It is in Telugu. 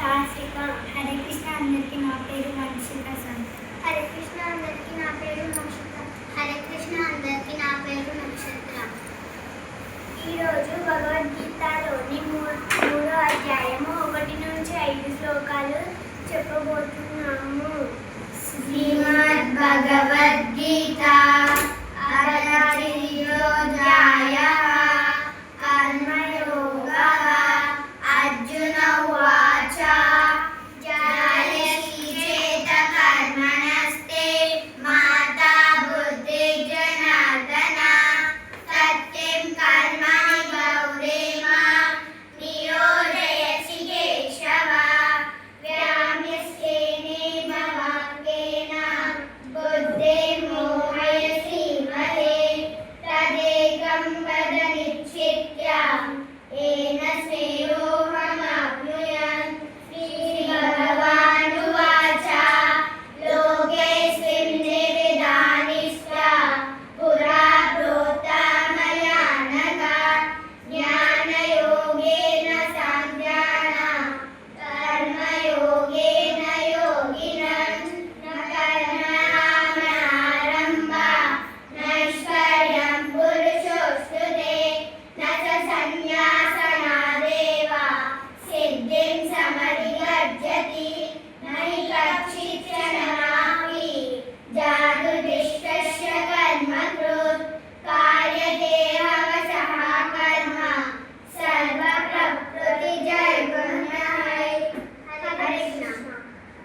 హాసిక. హరే కృష్ణ అందరికీ నా పేరు వంశిక సార్. హరే కృష్ణ అందరికీ నా పేరు మోషిక. హరే కృష్ణ అందరికీ నా పేరు నక్షత్ర. ఈరోజు భగవద్గీతలోని 3వ అధ్యాయము 1 నుంచి 5 శ్లోకాలు చెప్పబోతున్నాము. శ్రీమద్ భగవద్గీత అధ్యాయ